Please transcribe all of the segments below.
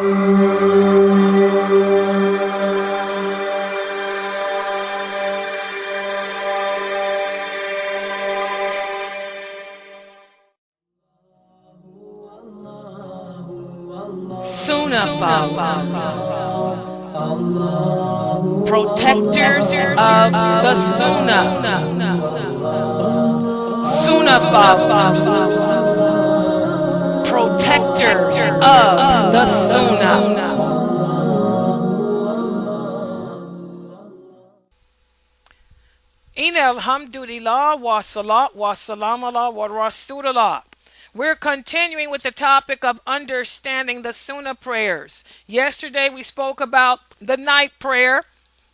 Sunnah protectors of the Sunnah. Sunnah protectors of the Sunnah. Inna alhamdulillah wa salat wa salam ala wa rasulullah. We're continuing with the topic of understanding the Sunnah prayers. Yesterday we spoke about the night prayer,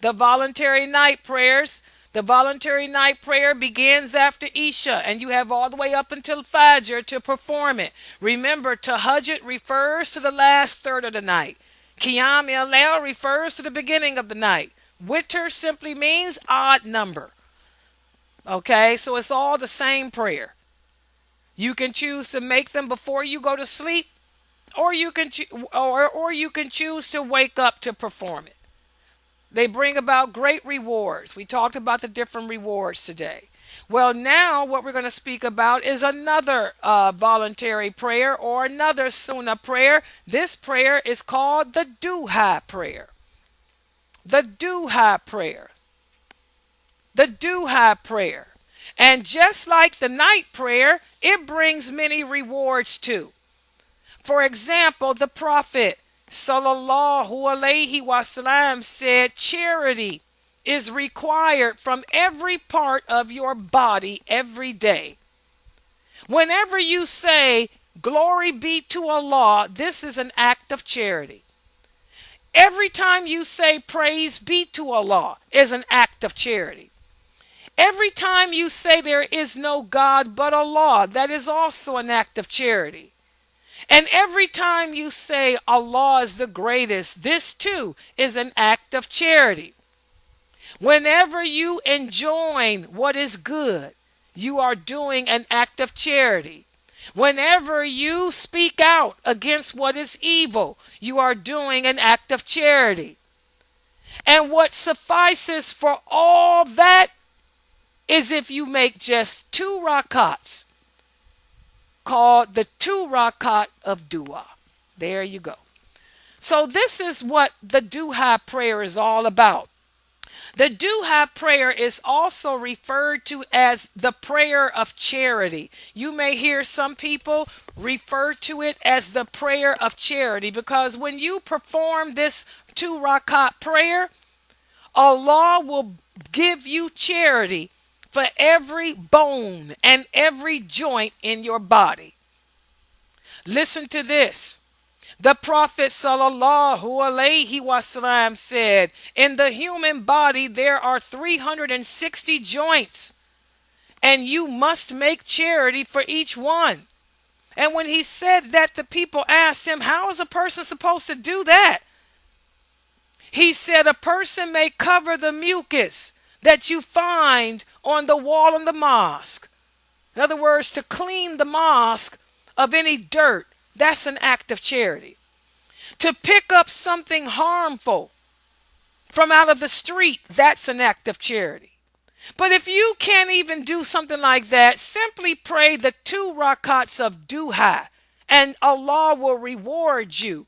the voluntary night prayers. The voluntary night prayer begins after Isha, and you have all the way up until Fajr to perform it. Remember, Tahajjud refers to the last third of the night. Qiyam el-Layl refers to the beginning of the night. Witr simply means odd number. Okay, so it's all the same prayer. You can choose to make them before you go to sleep, or you can you can choose to wake up to perform it. They bring about great rewards. We talked about the different rewards today. Well, now what we're going to speak about is another voluntary prayer or another Sunnah prayer. This prayer is called the Duha prayer. The Duha prayer. The Duha prayer. And just like the night prayer, it brings many rewards too. For example, the Prophet sallallahu alaihi wasallam said charity is required from every part of your body every day. Whenever you say glory be to Allah, this is an act of charity. Every time you say praise be to Allah is an act of charity. Every time you say there is no God but Allah, that is also an act of charity. And every time you say Allah is the greatest, this too is an act of charity. Whenever you enjoin what is good, you are doing an act of charity. Whenever you speak out against what is evil, you are doing an act of charity. And what suffices for all that is if you make just 2 rakats, called the 2 rakat of dua. There you go. So this is what the Duha prayer is all about. The Duha prayer is also referred to as the prayer of charity. You may hear some people refer to it as the prayer of charity because when you perform this 2 rakat prayer, Allah will give you charity for every bone and every joint in your body. Listen to this. The Prophet sallallahu alaihi wasallam said, in the human body there are 360 joints, and you must make charity for each one. And when he said that, the people asked him, how is a person supposed to do that? He said, a person may cover the mucus that you find on the wall in the mosque. In other words, to clean the mosque of any dirt, that's an act of charity. To pick up something harmful from out of the street, that's an act of charity. But if you can't even do something like that, simply pray the 2 rakats of duha, and Allah will reward you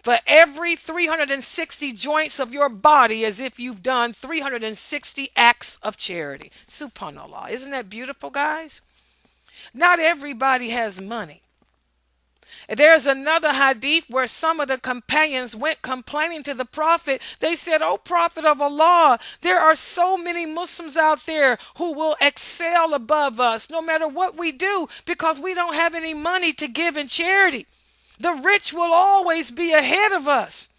for every 360 joints of your body as if you've done 360 acts of charity. Subhanallah. Isn't that beautiful, guys? Not everybody has money. There's another hadith where some of the companions went complaining to the Prophet. They said, "O Prophet of Allah, there are so many Muslims out there who will excel above us no matter what we do because we don't have any money to give in charity. The rich will always be ahead of us."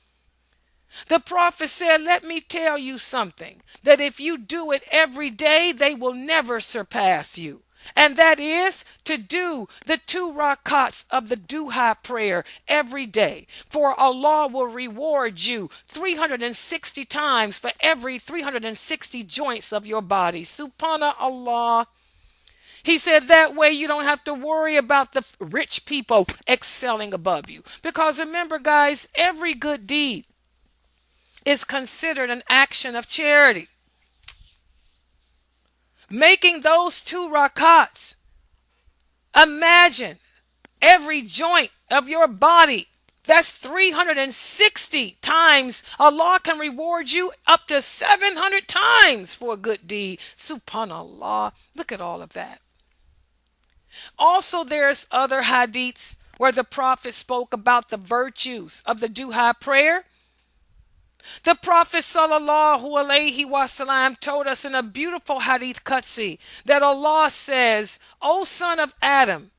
The Prophet said, "Let me tell you something, that if you do it every day, they will never surpass you. And that is to do the 2 rakats of the duha prayer every day. For Allah will reward you 360 times for every 360 joints of your body." Subhanallah. He said that way you don't have to worry about the rich people excelling above you. Because remember, guys, every good deed is considered an action of charity. Making those two rakats, imagine every joint of your body. That's 360 times. Allah can reward you up to 700 times for a good deed. Subhanallah. Look at all of that. Also, there's other hadiths where the Prophet spoke about the virtues of the duha prayer. The Prophet sallallahu alaihi wasallam told us in a beautiful hadith qudsi that Allah says, O son of Adam,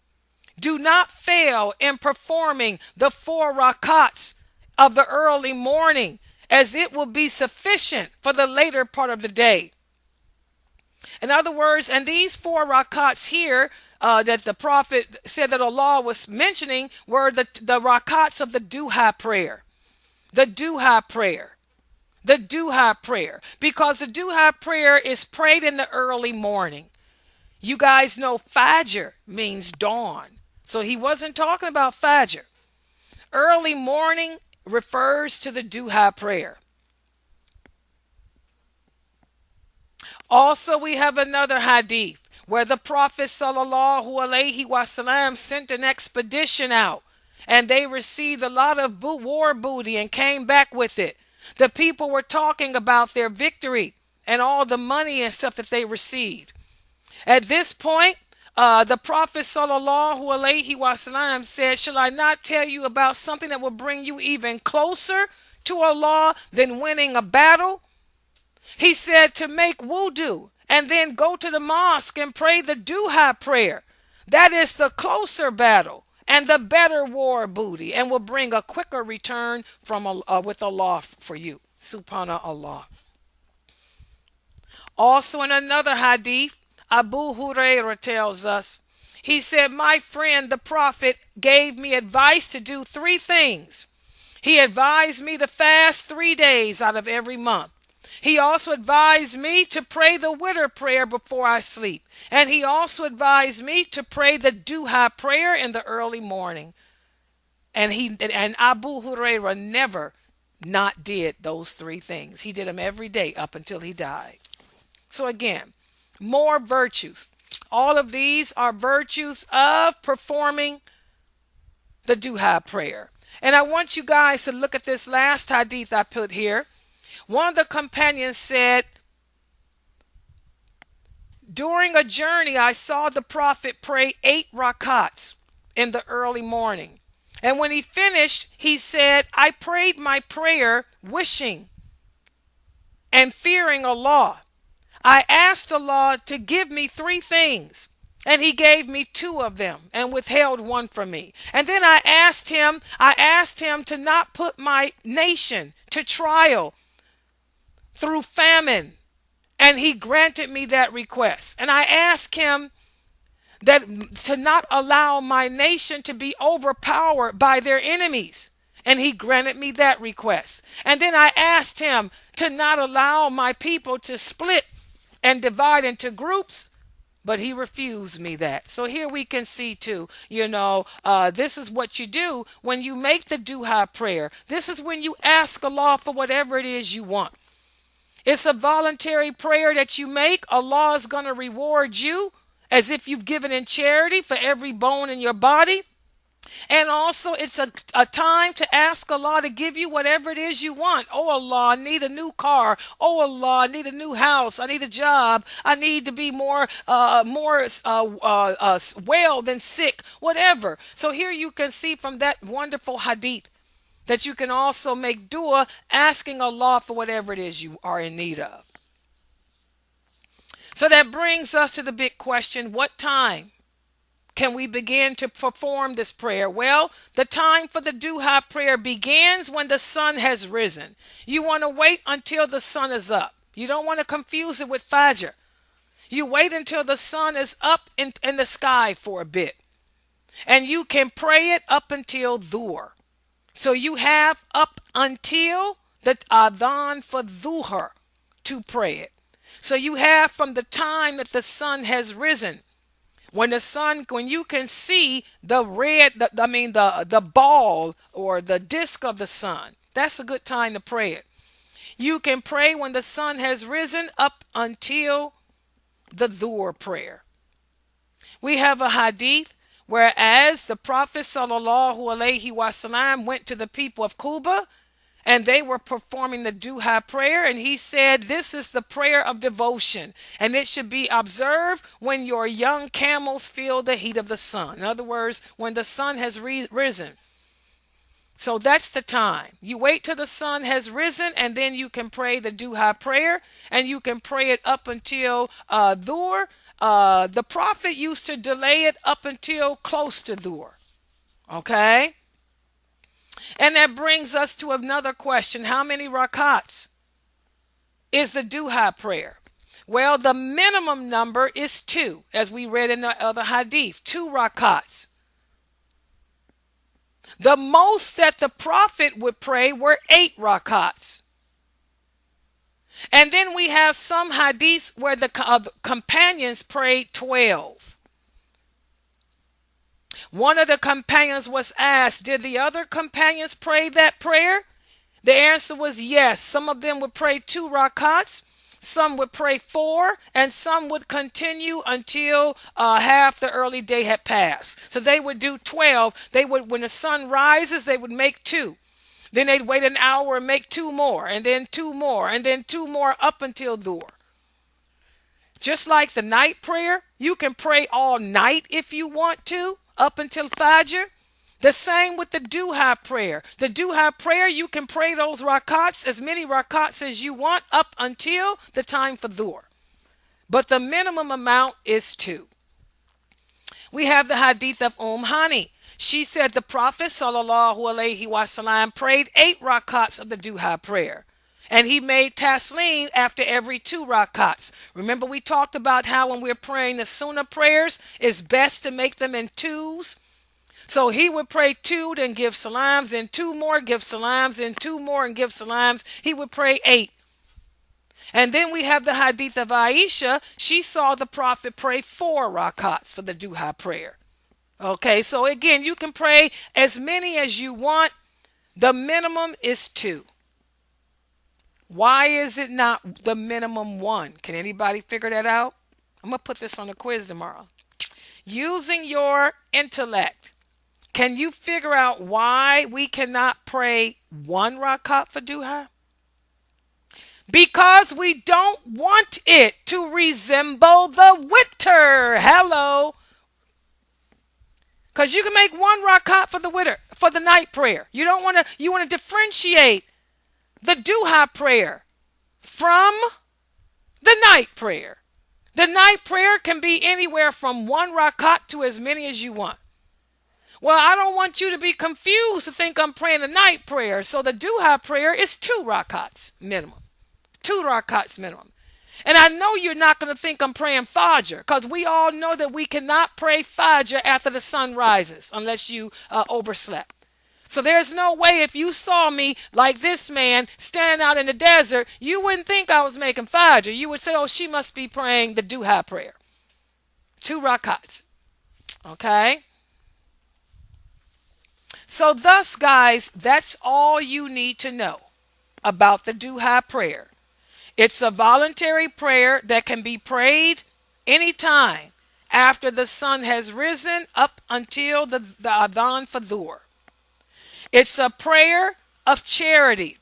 do not fail in performing the 4 rakats of the early morning, as it will be sufficient for the later part of the day. In other words, and these 4 rakats here that the Prophet said that Allah was mentioning were the rakats of the duha prayer. The duha prayer. The duha prayer. Because the duha prayer is prayed in the early morning. You guys know Fajr means dawn. So he wasn't talking about Fajr. Early morning refers to the duha prayer. Also, we have another hadith where the Prophet sallallahu alaihi wasallam sent an expedition out, and they received a lot of war booty and came back with it. The people were talking about their victory and all the money and stuff that they received. At this point, the Prophet sallallahu alaihi wasallam said, shall I not tell you about something that will bring you even closer to Allah than winning a battle? He said to make wudu and then go to the mosque and pray the duha prayer. That is the closer battle and the better war booty, and will bring a quicker return from with Allah for you. Subhanallah. Also in another hadith, Abu Hurairah tells us, he said, my friend the Prophet gave me advice to do 3 things. He advised me to fast 3 days out of every month. He also advised me to pray the witr prayer before I sleep. And he also advised me to pray the duha prayer in the early morning. And Abu Hurairah never not did those 3 things. He did them every day up until he died. So again, more virtues. All of these are virtues of performing the duha prayer. And I want you guys to look at this last hadith I put here. One of the companions said, during a journey, I saw the Prophet pray 8 rakats in the early morning. And when he finished, he said, I prayed my prayer wishing and fearing Allah. I asked Allah to give me 3 things, and he gave me 2 of them and withheld 1 from me. And then I asked him to not put my nation to trial through famine, and he granted me that request. And I asked him that to not allow my nation to be overpowered by their enemies, and he granted me that request. And then I asked him to not allow my people to split and divide into groups, but he refused me that. So here we can see too, this is what you do when you make the duha prayer. This is when you ask Allah for whatever it is you want. It's a voluntary prayer that you make. Allah is going to reward you as if you've given in charity for every bone in your body. And also it's a time to ask Allah to give you whatever it is you want. Oh Allah, I need a new car. Oh Allah, I need a new house. I need a job. I need to be more well than sick. Whatever. So here you can see from that wonderful hadith that you can also make dua asking Allah for whatever it is you are in need of. So that brings us to the big question, what time can we begin to perform this prayer? Well, the time for the duha prayer begins when the sun has risen. You want to wait until the sun is up. You don't want to confuse it with Fajr. You wait until the sun is up in the sky for a bit. And you can pray it up until dhuhr. So you have up until the adhan for dhuhr to pray it. So you have from the time that the sun has risen When you can see the red, the ball or the disc of the sun, that's a good time to pray it. You can pray when the sun has risen up until the Dhuhr prayer. We have a hadith whereas the Prophet sallallahu alaihi wasallam went to the people of Cuba and they were performing the Duha prayer, and he said, this is the prayer of devotion, and it should be observed when your young camels feel the heat of the sun. In other words, when the sun has risen. So that's the time. You wait till the sun has risen, and then you can pray the Duha prayer, and you can pray it up until Dhuhr. The Prophet used to delay it up until close to Dhuhr. Okay? And that brings us to another question. How many rakats is the Duha prayer? Well, the minimum number is 2, as we read in the other hadith, 2 rakats. The most that the Prophet would pray were 8 rakats. And then we have some hadiths where the companions prayed 12. One of the companions was asked, did the other companions pray that prayer? The answer was yes. Some of them would pray 2 rakats, some would pray 4, and some would continue until half the early day had passed. So they would do 12. When the sun rises, they would make 2. Then they'd wait an hour and make 2 more, and then 2 more, and then 2 more up until Dhuhr. Just like the night prayer, you can pray all night if you want to, up until Fajr. The same with the Duha prayer. The Duha prayer, you can pray those rakats, as many rakats as you want, up until the time for Dhuhr. But the minimum amount is 2. We have the hadith of Hani. She said the Prophet sallallahu alaihi wasallam prayed 8 rakats of the Duha prayer. And he made taslim after every 2 rakats. Remember, we talked about how when we're praying the sunnah prayers, it's best to make them in 2s. So he would pray 2, then give salams, then 2 more, give salams, then 2 more and give salams. He would pray 8. And then we have the hadith of Aisha. She saw the Prophet pray 4 rakats for the Duha prayer. Okay, so again, you can pray as many as you want. The minimum is 2. Why is it not the minimum 1? Can anybody figure that out? I'm going to put this on the quiz tomorrow. Using your intellect, can you figure out why we cannot pray 1 rakat for Duha? Because we don't want it to resemble the witr. Hello. Because you can make 1 rakat for the witr, for the night prayer. You want to differentiate the Duha prayer from the night prayer. The night prayer can be anywhere from 1 rakat to as many as you want. Well, I don't want you to be confused to think I'm praying a night prayer. So the Duha prayer is 2 rakats minimum. 2 rakats minimum. And I know you're not going to think I'm praying Fajr, because we all know that we cannot pray Fajr after the sun rises unless you overslept. So there's no way if you saw me like this man standing out in the desert, you wouldn't think I was making Fajr. You would say, oh, she must be praying the Duha prayer. 2 rakats. Okay? So thus, guys, that's all you need to know about the Duha prayer. It's a voluntary prayer that can be prayed anytime after the sun has risen up until the Adhan for Dhuhr. It's a prayer of charity,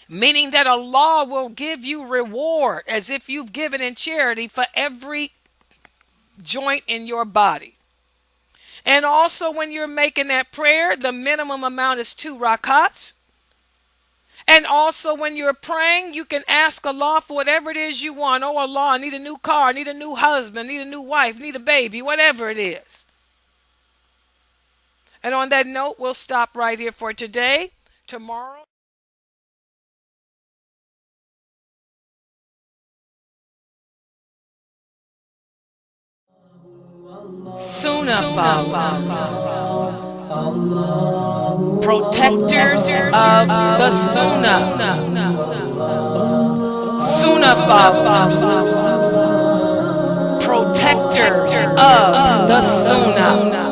meaning that Allah will give you reward as if you've given in charity for every joint in your body. And also when you're making that prayer, the minimum amount is 2 rakats. And also when you're praying, you can ask Allah for whatever it is you want. Oh Allah, I need a new car, I need a new husband, I need a new wife, I need a baby, whatever it is. And on that note, we'll stop right here for today. Tomorrow. Sunnah followers, protectors of the Sunnah. Sunnah followers, protectors of the Sunnah.